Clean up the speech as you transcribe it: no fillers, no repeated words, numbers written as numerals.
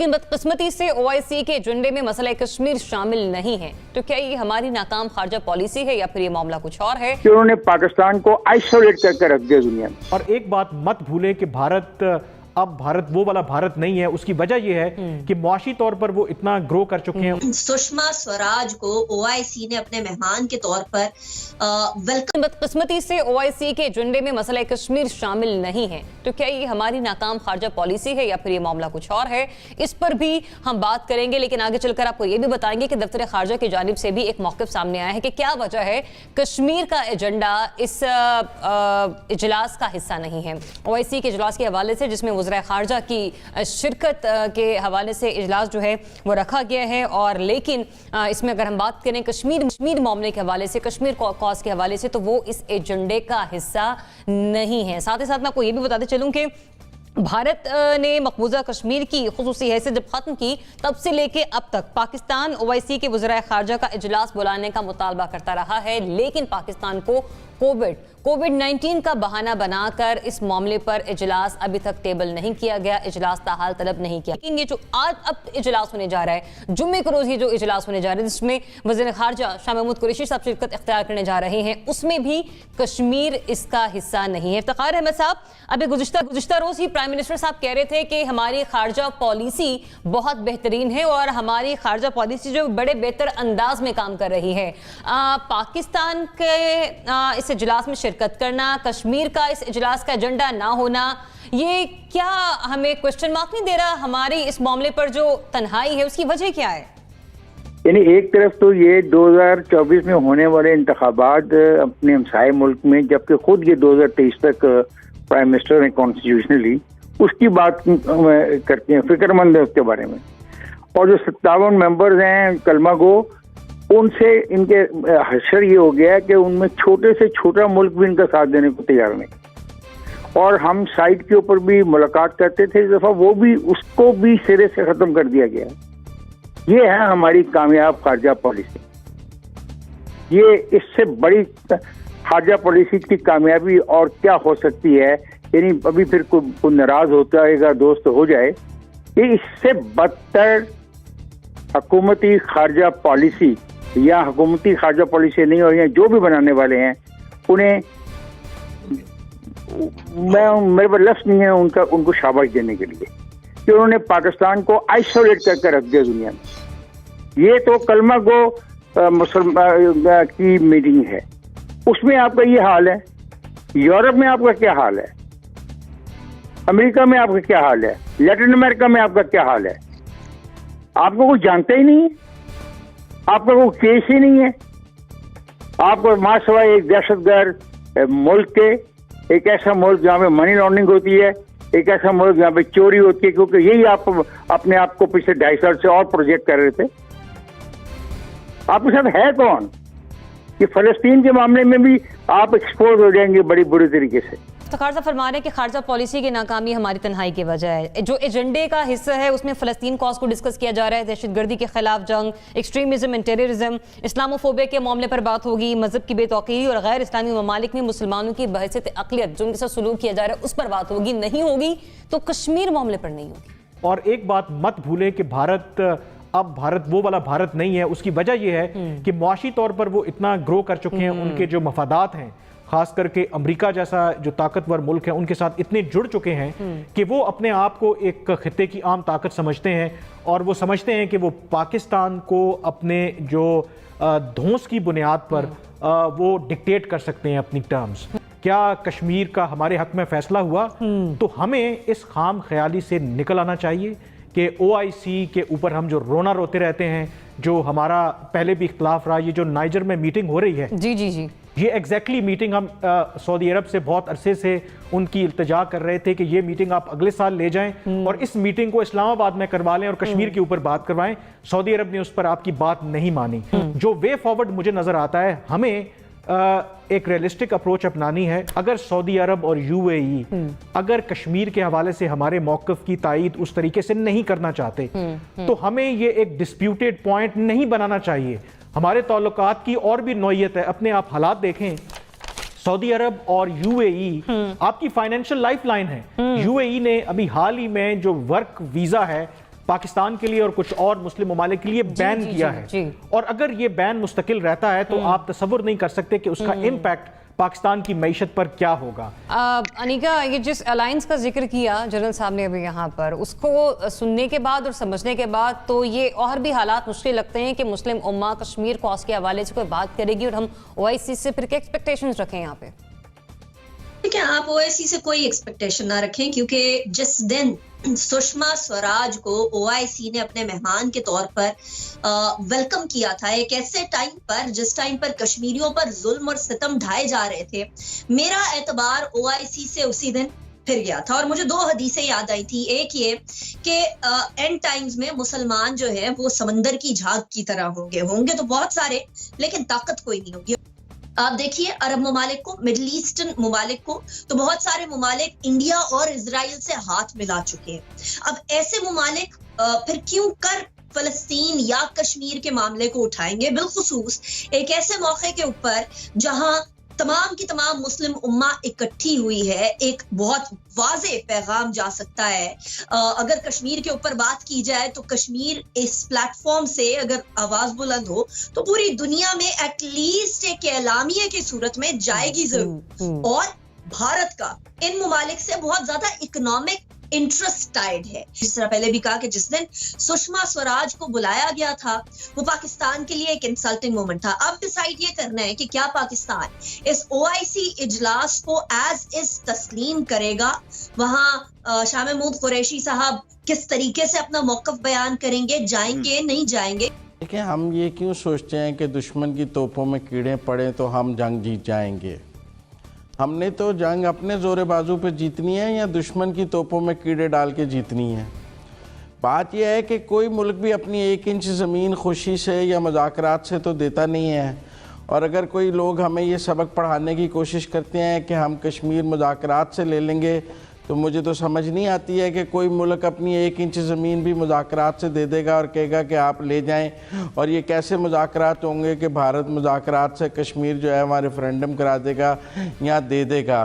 लेकिन बदकिस्मती से ओआईसी के एजेंडे में मसला कश्मीर शामिल नहीं है। तो क्या ये हमारी नाकाम खारजा पॉलिसी है या फिर ये मामला कुछ और है कि उन्होंने पाकिस्तान को आइसोलेट करके रख दिया दुनिया में। और एक बात मत भूलें कि भारत वो वाला भारत नहीं है। उसकी वजह यह है कि मुआशी तौर पर वो इतना ग्रो कर चुके हैं। सुषमा स्वराज को ओआईसी ने अपने मेहमान के तौर पर वेलकम। बदकिस्मती से ओआईसी के एजेंडे में मसला कश्मीर शामिल नहीं है। तो क्या ये हमारी नाकाम खारजा पॉलिसी है या फिर ये मामला कुछ और है, इस पर भी हम बात करेंगे। लेकिन आगे चलकर आपको ये भी बताएंगे कि दफ्तर खारजा की जानिब से भी एक मौक़िफ़ सामने आया है कि क्या वजह है कश्मीर का एजेंडा इस इजलास का हिस्सा नहीं है। ओआईसी के इजलास के हवाले से जिसमें वज़ीर खारजा की शिरकत के हवाले से इजलास जो है वो रखा गया है। और लेकिन इसमें अगर हम बात करें कश्मीर मामले के हवाले से, कश्मीर कॉज के हवाले से, तो वो इस एजेंडे का हिस्सा नहीं है। साथ ही साथ मैं आपको ये भी बताते चलूं कि भारत ने मकबूजा कश्मीर की खुसूसी हैसियत जब खत्म की तब से लेके अब तक पाकिस्तान ओआईसी के वज़ीर खारजा का इजलास बुलाने का मुतालबा करता रहा है। लेकिन पाकिस्तान को कोविड-19 का बहाना बनाकर इस मामले पर इजलास अभी तक टेबल नहीं किया गया, इजलास ताहाल तलब नहीं किया। लेकिन ये जो आज अब इजलास होने जा रहा है, जुम्मे को रोज ही जो इजलास होने जा रहा है, जिसमें वज़ीर खारजा शाह महमूद कुरैशी साहब शिरकत इख्तियार करने जा रहे हैं, उसमें भी कश्मीर इसका हिस्सा नहीं है। इफ्तिखार अहमद साहब, अभी गुज़िश्ता रोज ही प्राइम मिनिस्टर साहब कह रहे थे कि हमारी खारजा पॉलिसी बहुत बेहतरीन है और हमारी खारजा पॉलिसी जो बड़े बेहतर अंदाज में काम कर रही है। पाकिस्तान के इस इजलास में शिरकत करना, कश्मीर का इस इजलास का एजेंडा ना होना, ये क्या हमें क्वेश्चन मार्क नहीं दे रहा हमारी इस मामले पर जो तन्हाई है उसकी वजह क्या है? यानी एक तरफ तो ये 2024 में होने वाले इंतखाबात अपने हमसाए मुल्क में, जबकि खुद ये 2023 तक प्राइम मिनिस्टर हैं कॉन्स्टिट्यूशनली, उसकी बात करते हैं, फिक्रमंद है उसके बारे में। और जो 57 मेंबर्स हैं कलमा गो, उनसे इनके हशर ये हो गया है कि उनमें छोटे से छोटा मुल्क भी इनका साथ देने को तैयार नहीं। और हम साइट के ऊपर भी मुलाकात करते थे इस दफा, वो भी उसको भी सिरे से खत्म कर दिया गया। ये है हमारी कामयाब खारजा पॉलिसी। ये इससे बड़ी खारजा पॉलिसी की कामयाबी और क्या हो सकती है? यानी अभी फिर कोई नाराज होता है, दोस्त हो जाए, कि इससे बदतर हुकूमती खारजा पॉलिसी या हुकूमती खारजा पॉलिसी नहीं, और जो भी बनाने वाले हैं उन्हें मेरे पास लफ्ज़ नहीं है उनको शाबाश देने के लिए कि उन्होंने पाकिस्तान को आइसोलेट करके रख दिया दुनिया में। ये तो कलमा गो मुसलमान की मीटिंग है, उसमें आपका ये हाल है। यूरोप में आपका क्या हाल है? अमेरिका में आपका क्या हाल है? लैटिन अमेरिका में आपका क्या हाल है? आपको कोई जानता ही नहीं है, आपका कोई केस ही नहीं है। आपको मां सवाए एक दहशतगर्द मुल्क के, एक ऐसा मुल्क जहाँ पे मनी लॉन्ड्रिंग होती है, एक ऐसा मुल्क जहाँ पे चोरी होती है, क्योंकि यही आप अपने आप को पिछले 2.5 साल से और प्रोजेक्ट कर रहे थे। आपके साथ है कौन? कि फलस्तीन के मामले में भी आप एक्सपोज हो जाएंगे बड़ी बुरी तरीके से। तो खारजा फरमा रहे हैं कि खारजा पॉलिसी की नाकामी हमारी तन्हाई की वजह है। जो एजेंडे का हिस्सा है उसमें फ़लस्तीन कॉज को डिस्कस किया जा रहा है, दहशतगर्दी के खिलाफ जंग, एक्सट्रीमिज्म एंड टेररिज्म, इस्लामोफोबिया के मामले पर बात होगी, मजहब की बेतौकीरी और गैर इस्लामी ममालिक में मुसलमानों की बहसियत अक़लियत जो उनके साथ सलूक किया जा रहा है उस पर बात होगी। नहीं होगी तो कश्मीर मामले पर नहीं होगी। और एक बात मत भूलें कि भारत वो वाला भारत नहीं है। उसकी वजह यह है कि मुआशी तौर पर वो इतना ग्रो कर चुके हैं, उनके जो मफादात हैं, खास करके अमेरिका जैसा जो ताकतवर मुल्क है उनके साथ इतने जुड़ चुके हैं कि वो अपने आप को एक खित्ते की आम ताकत समझते हैं। और वो समझते हैं कि वो पाकिस्तान को अपने जो धौंस की बुनियाद पर वो डिक्टेट कर सकते हैं अपनी टर्म्स। क्या कश्मीर का हमारे हक में फैसला हुआ तो हमें इस खाम ख्याली से निकल आना चाहिए कि ओआईसी के ऊपर हम जो रोना रोते रहते हैं, जो हमारा पहले भी इख्तलाफ रहा, ये जो नाइजर में मीटिंग हो रही है, जी, ये एग्जैक्टली मीटिंग हम सऊदी अरब से बहुत अरसे से उनकी इल्तिजा कर रहे थे कि ये मीटिंग आप अगले साल ले जाएं और इस मीटिंग को इस्लामाबाद में करवा लें और कश्मीर के ऊपर बात करवाएं। सऊदी अरब ने उस पर आपकी बात नहीं मानी। जो वे फॉरवर्ड मुझे नजर आता है, हमें एक रियलिस्टिक अप्रोच अपनानी है। अगर सऊदी अरब और यूएई अगर कश्मीर के हवाले से हमारे मौक़िफ़ की तायीद उस तरीके से नहीं करना चाहते तो हमें ये एक डिस्प्यूटेड पॉइंट नहीं बनाना चाहिए। हमारे ताल्लुकात की और भी नौयत है। अपने आप हालात देखें, सऊदी अरब और यूएई आपकी फाइनेंशियल लाइफलाइन है। यूएई ने अभी हाल ही में जो वर्क वीजा है पाकिस्तान के लिए और कुछ और मुस्लिम ममालिक के लिए बैन किया है। और अगर ये बैन मुस्तकिल रहता है तो आप तसव्वुर नहीं कर सकते कि उसका इम्पैक्ट पाकिस्तान की मईशत पर क्या होगा। अनिका, ये जिस अलायंस का जिक्र किया जनरल साहब ने अभी यहाँ पर, उसको सुनने के बाद और समझने के बाद तो ये और भी हालात मुश्किल लगते हैं कि मुस्लिम उम्मा कश्मीर कॉज के हवाले से कोई बात करेगी और हम ओआईसी से फिर क्या एक्सपेक्टेशंस रखें यहाँ पे? देखिए, आप ओआईसी से कोई एक्सपेक्टेशन ना रखें, क्योंकि जिस दिन सुषमा स्वराज को ओआईसी ने अपने मेहमान के तौर पर वेलकम किया था, एक ऐसे टाइम पर जिस टाइम पर कश्मीरियों पर जुल्म और सितम ढाए जा रहे थे, मेरा एतबार ओआईसी से उसी दिन फिर गया था। और मुझे दो हदीसें याद आई थी। एक ये कि एंड टाइम्स में मुसलमान जो है वो समंदर की झाग की तरह होंगे तो बहुत सारे, लेकिन ताकत कोई नहीं होगी। आप देखिए अरब ममालिक को, मिडिल ईस्टर्न ममालिक को, तो बहुत सारे ममालिक इंडिया और इजराइल से हाथ मिला चुके हैं। अब ऐसे ममालिक फिर क्यों कर फलस्तीन या कश्मीर के मामले को उठाएंगे, बिलखुसूस एक ऐसे मौके के ऊपर जहां तमाम की तमाम मुस्लिम उम्मा इकट्ठी हुई है। एक बहुत वाज़े पैगाम जा सकता है। अगर कश्मीर के ऊपर बात की जाए तो कश्मीर इस प्लेटफॉर्म से अगर आवाज बुलंद हो तो पूरी दुनिया में एटलीस्ट एक एलामिया की सूरत में जाएगी जरूर। और भारत का इन ममालिक से बहुत ज्यादा इकोनॉमिक इंटरेस्ट टाइड है। जिस तरह पहले भी कहा कि जिस दिन सुषमा स्वराज को बुलाया गया था वो पाकिस्तान के लिए एक इंसल्टिंग मोमेंट था। अब डिसाइड ये करना है कि क्या पाकिस्तान इस ओआईसी इजलास को एज इज तस्लीम करेगा, वहां शाह महमूद कुरैशी साहब किस तरीके से अपना मौकफ बयान करेंगे, जाएंगे नहीं जाएंगे। देखिए, हम ये क्यों सोचते हैं कि दुश्मन की तोपों में कीड़े पड़े तो हम जंग जीत जाएंगे। हमने तो जंग अपने जोरे बाजू पे जीतनी है या दुश्मन की तोपों में कीड़े डाल के जीतनी है। बात यह है कि कोई मुल्क भी अपनी 1 इंच ज़मीन खुशी से या मुज़ाकरात से तो देता नहीं है। और अगर कोई लोग हमें ये सबक पढ़ाने की कोशिश करते हैं कि हम कश्मीर मुज़ाकरात से ले लेंगे, तो मुझे तो समझ नहीं आती है कि कोई मुल्क अपनी 1 इंच ज़मीन भी मुज़ाकरात से दे देगा और कहेगा कि आप ले जाएं। और ये कैसे मुज़ाकरात होंगे कि भारत मुज़ाकरात से कश्मीर जो है वहाँ रेफरेंडम करा देगा या दे देगा।